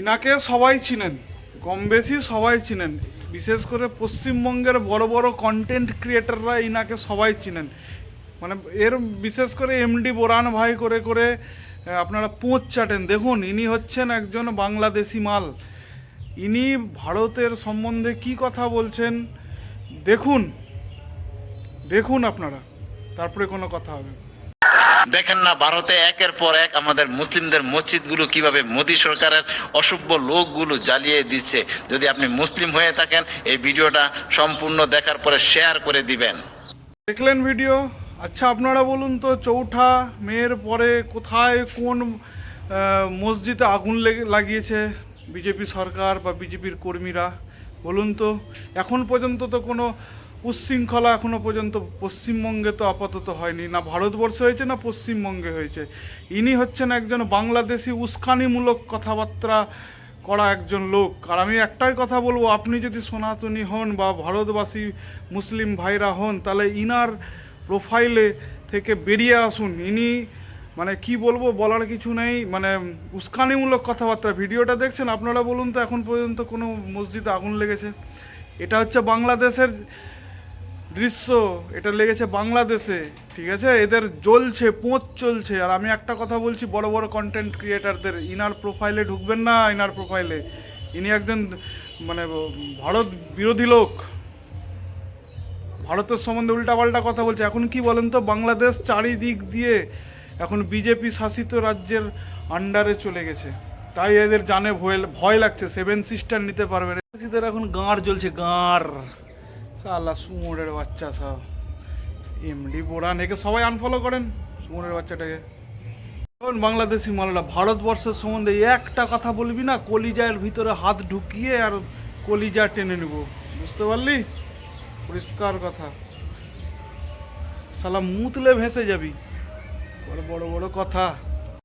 ইনাকে সবাই চিনেন, কম বেশি সবাই চিনেন, বিশেষ করে পশ্চিমবঙ্গের বড় বড় কন্টেন্ট ক্রিয়েটাররা ইনাকে সবাই চিনেন। মানে এর বিশেষ করে এমডি বোরান ভাই করে করে আপনারা পোঁচ চাটেন। দেখুন ইনি হচ্ছেন একজন বাংলাদেশি মাল। ইনি ভারতের সম্বন্ধে কি কথা বলছেন দেখুন, দেখুন আপনারা, তারপরে কোনো কথা হবে। দেখেন না ভারতে একের পর এক আমাদের মুসলিমদের মসজিদগুলো কিভাবে মোদী সরকারের অসভ্য লোকগুলো জ্বালিয়ে দিচ্ছে। যদি আপনি মুসলিম হয়ে থাকেন এই ভিডিওটা সম্পূর্ণ দেখার পরে শেয়ার করে দিবেন। দেখলেন ভিডিও? আচ্ছা আপনারা বলুন তো, চৌঠা মেয়ের পরে কোথায় কোন মসজিদে আগুন লাগিয়েছে বিজেপি সরকার বা বিজেপির কর্মীরা? বলুন তো। এখন পর্যন্ত তো কোনো উচ্ছৃঙ্খলা এখনো পর্যন্ত পশ্চিমবঙ্গে তো আপাতত হয়নি, না ভারতবর্ষে হয়েছে না পশ্চিমবঙ্গে হয়েছে। ইনি হচ্ছেন একজন বাংলাদেশি উস্কানিমূলক কথাবার্তা করা একজন লোক। আর আমি একটাই কথা বলবো, আপনি যদি সনাতনী হন বা ভারতবাসী মুসলিম ভাইরা হন, তাহলে ইনার প্রোফাইলে থেকে বেরিয়ে আসুন। ইনি মানে কি বলবো, বলার কিছু নেই, মানে উস্কানিমূলক কথাবার্তা। ভিডিওটা দেখছেন, আপনারা বলুন তো এখন পর্যন্ত কোনো মসজিদে আগুন লেগেছে? এটা হচ্ছে বাংলাদেশের দৃশ্য, এটা লেগেছে বাংলাদেশে, ঠিক আছে? এদের জ্বলছে, পোঁচ চলছে। আর আমি একটা কথা বলছি বড় বড় কন্টেন্ট ক্রিয়েটারদের, ইনার প্রোফাইলে ঢুকবেন না। ইনার প্রোফাইলে ইনি একজন মানে ভারত বিরোধী লোক, ভারতের সম্বন্ধে উল্টাপাল্টা কথা বলছে। এখন কি বলেন তো, বাংলাদেশ চারিদিক দিয়ে এখন বিজেপি শাসিত রাজ্যের আন্ডারে চলে গেছে, তাই এদের জানে ভয় লাগছে, 7 সিস্টার নিতে পারবে না। এদের এখন গাঁড় জ্বলছে, গাঁড়। সালা সুমোরের বাচ্চা সব, এমডি বোরান, একে সবাই আনফলো করেন, সুমোরের বাচ্চাটাকে। বাংলাদেশি মালরা ভারতবর্ষের সম্বন্ধে একটা কথা বলবি না, কলিজার ভিতরে হাত ঢুকিয়ে আর কলিজা টেনে নেব, বুঝতে পারলি? পরিষ্কার কথা। শালা মুতলে ভেসে যাবি, বড় বড় বড় কথা।